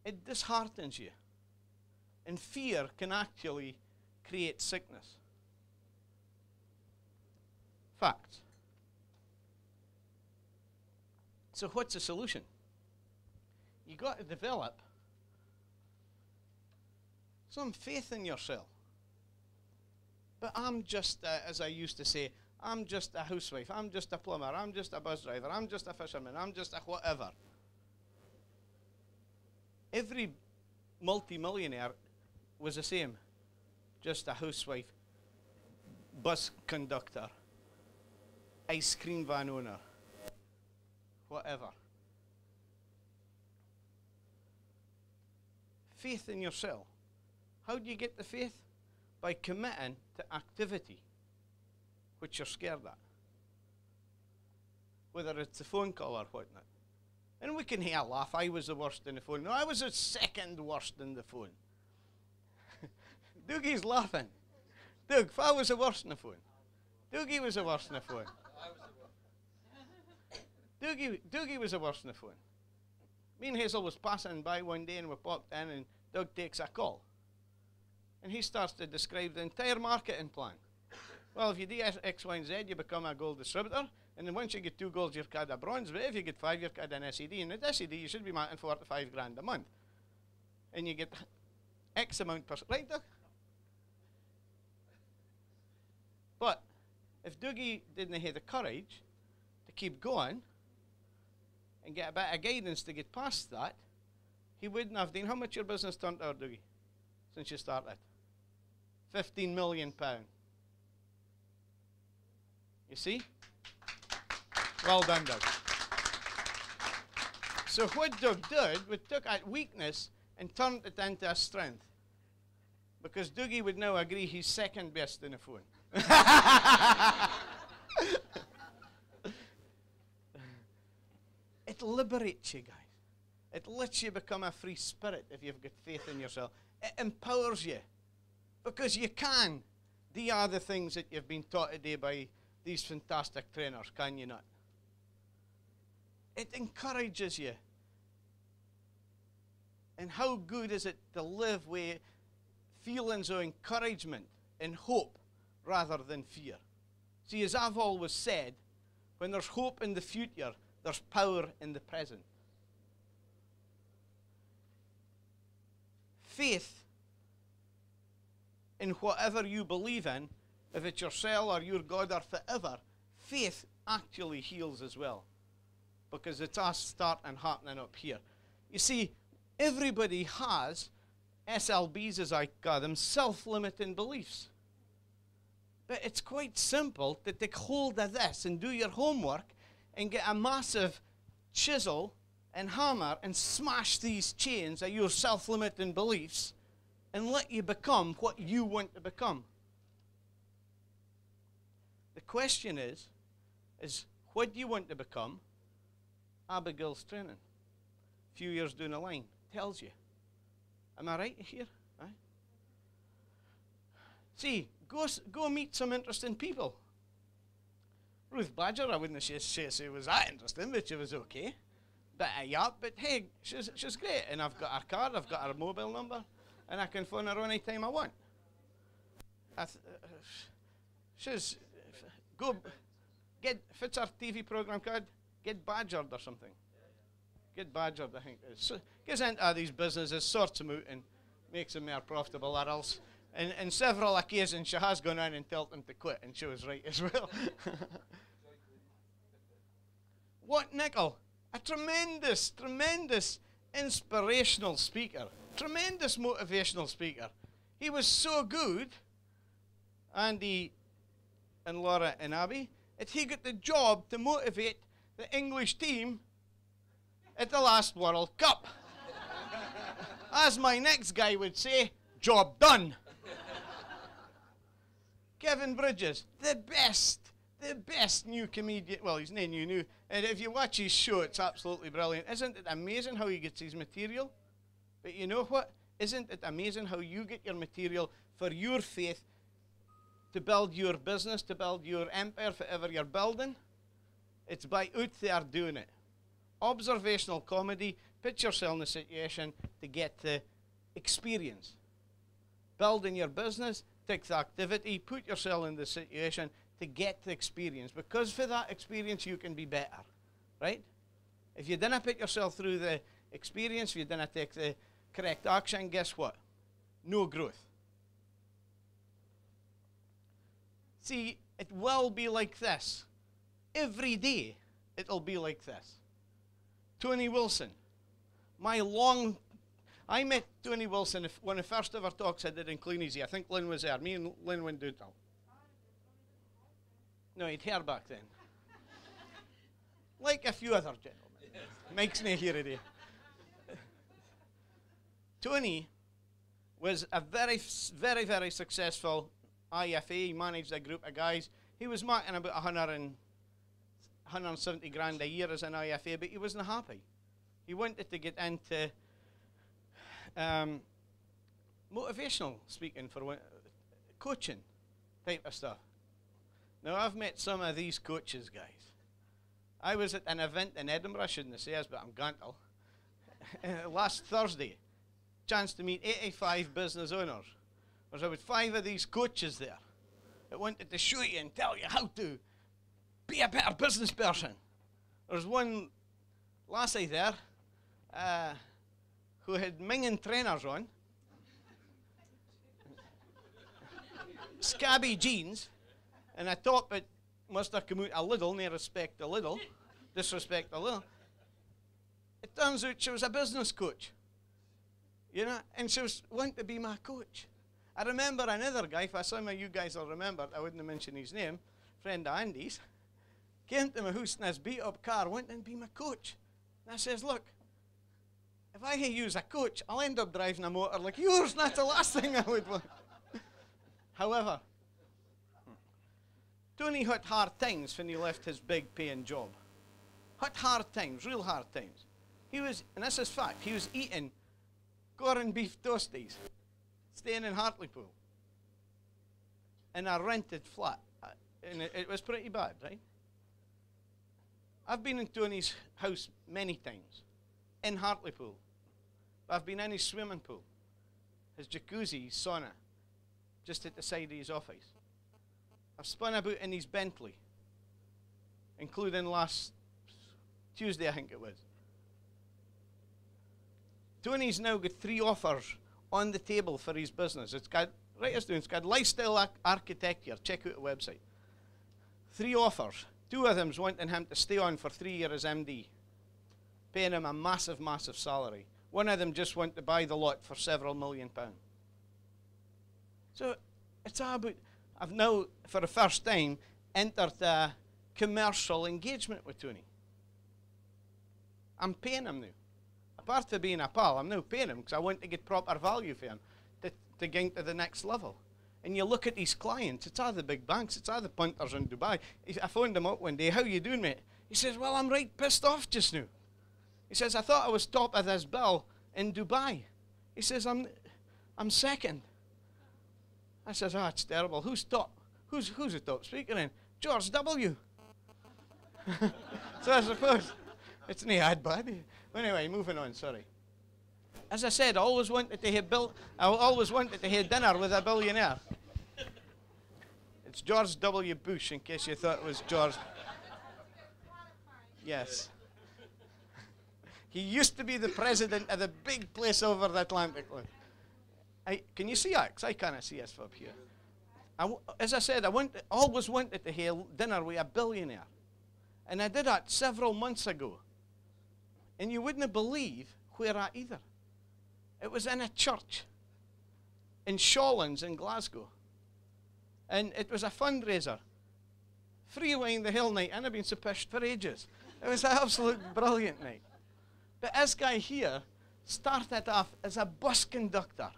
it disheartens you. And fear can actually create sickness. Fact. So what's the solution? You got to develop some faith in yourself. But I'm just, as I used to say, I'm just a housewife, I'm just a plumber, I'm just a bus driver, I'm just a fisherman, I'm just a whatever. Every multi-millionaire was the same. Just a housewife, bus conductor, ice cream van owner, whatever. Faith in yourself. How do you get the faith? By committing to activity which you're scared at. Whether it's a phone call or whatnot. And we can hear a laugh. I was the worst in the phone. No, I was the second worst in the phone. Dougie's laughing. Doug, I was the worst in the phone. Dougie was the worst in the phone. Dougie was the worst in the phone. Me and Hazel was passing by one day and we popped in and Doug takes a call. And he starts to describe the entire marketing plan. Well, if you do X, Y, and Z, you become a gold distributor. And then once you get 2 golds, you're called a bronze. But if you get 5, you're called an SED. And at SED, you should be making 4 to 5 grand a month. And you get X amount per... Right, Doug? But if Dougie didn't have the courage to keep going and get a bit of guidance to get past that, he wouldn't have done. How much your business turned out, Dougie, since you started? £15 million. You see? Well done, Doug. So what Doug did, we took a weakness and turned it into a strength. Because Dougie would now agree he's second best in the phone. It liberates you, guys. It lets you become a free spirit if you've got faith in yourself. It empowers you. Because you can do other things that you've been taught today by these fantastic trainers, can you not? It encourages you. And how good is it to live with feelings of encouragement and hope rather than fear? See, as I've always said, when there's hope in the future, there's power in the present. Faith in whatever you believe in, if it's yourself or your God or forever, faith actually heals as well. Because it's us starting happening up here. You see, everybody has SLBs, as I call them, self-limiting beliefs. But it's quite simple to take hold of this and do your homework and get a massive chisel and hammer and smash these chains of your self-limiting beliefs and let you become what you want to become. The question is what do you want to become? Abigail's training, a few years down the line, tells you. Am I right here? Right? See, go meet some interesting people. Ruth Badger, I wouldn't say she was that interesting, but she was okay. But but hey, she's great. And I've got her card, I've got her mobile number, and I can phone her any time I want. If it's her TV program card, get badgered or something. Get badgered, I think. So, gets into these businesses, sorts them out, and makes them more profitable, or else. And in several occasions, she has gone in and told them to quit, and she was right as well. What, Nickel? A tremendous, tremendous inspirational speaker. Tremendous motivational speaker. He was so good, Andy and Laura and Abby, that he got the job to motivate the English team at the last World Cup. As my next guy would say, job done. Kevin Bridges, the best new comedian. Well, he's not new. And if you watch his show, it's absolutely brilliant. Isn't it amazing how he gets his material? But you know what? Isn't it amazing how you get your material for your faith to build your business, to build your empire, whatever you're building? It's by out there doing it. Observational comedy, Put yourself in the situation to get the experience. Building your business, take the activity, put yourself in the situation to get the experience. Because for that experience, you can be better, right? If you didn't put yourself through the experience, if you didn't take the correct action, guess what? No growth. See, it will be like this. Every day, it'll be like this. Tony Wilson. I met Tony Wilson one of the first ever talks I did in Clean Easy. I think Lynn was there. Me and Lynn went to it. No, he'd hair back then. Like a few other gentlemen. Mike's not here today. Tony was a very, very, very successful IFA. He managed a group of guys. He was making about 170 grand a year as an IFA, but he wasn't happy. He wanted to get into motivational speaking for coaching type of stuff. Now, I've met some of these coaches, guys. I was at an event in Edinburgh, I shouldn't say this, but I'm going to. Last Thursday, chance to meet 85 business owners. There's about 5 of these coaches there that wanted to show you and tell you how to be a better business person. There's one lassie there who had minging trainers on, scabby jeans, and a top that must have come out a little, no respect a little, disrespect a little. It turns out she was a business coach, you know, and she was wanting to be my coach. I remember another guy, if some of you guys will remember, I wouldn't mention his name, friend of Andy's, came to my house in his beat-up car, wanting to be my coach. And I says, look, if I use a coach, I'll end up driving a motor like yours, and that's the last thing I would want. However, Tony had hard times when he left his big paying job. Had hard times, real hard times. He was, and this is fact, he was eating corned beef toasties, staying in Hartlepool, in a rented flat. And it was pretty bad, right? I've been in Tony's house many times, in Hartlepool. I've been in his swimming pool, his jacuzzi, his sauna, just at the side of his office. I've spun about in his Bentley, including last Tuesday, I think it was. Tony's now got 3 offers on the table for his business. It's got, right as doing, it's got lifestyle architecture. Check out the website. 3 offers. 2 of them's wanting him to stay on for 3 years as MD, paying him a massive, massive salary. One of them just went to buy the lot for several £1 million. So it's all about, I've now, for the first time, entered a commercial engagement with Tony. I'm paying him now. Apart from being a pal, I'm now paying him because I want to get proper value for him to get to the next level. And you look at these clients, it's all the big banks, it's all the punters in Dubai. I phoned him up one day, how you doing, mate? He says, well, I'm right pissed off just now. He says, I thought I was top of this bill in Dubai. He says, I'm second. I says, oh, it's terrible. Who's top? Who's the top speaker then? George W. So I suppose it's not that bad. Anyway, moving on, sorry. As I said, I always wanted to have dinner with a billionaire. It's George W. Bush, in case you thought it was George. Yes. He used to be the president of the big place over the Atlantic. Can you see that? Because I can't see us from up here. As I said, I always wanted to have dinner with a billionaire. And I did that several months ago. And you wouldn't believe where at either. It was in a church in Shawlands in Glasgow. And it was a fundraiser. Free wine the hill night, and I've been so pissed for ages. It was an absolute brilliant night. But this guy here started off as a bus conductor.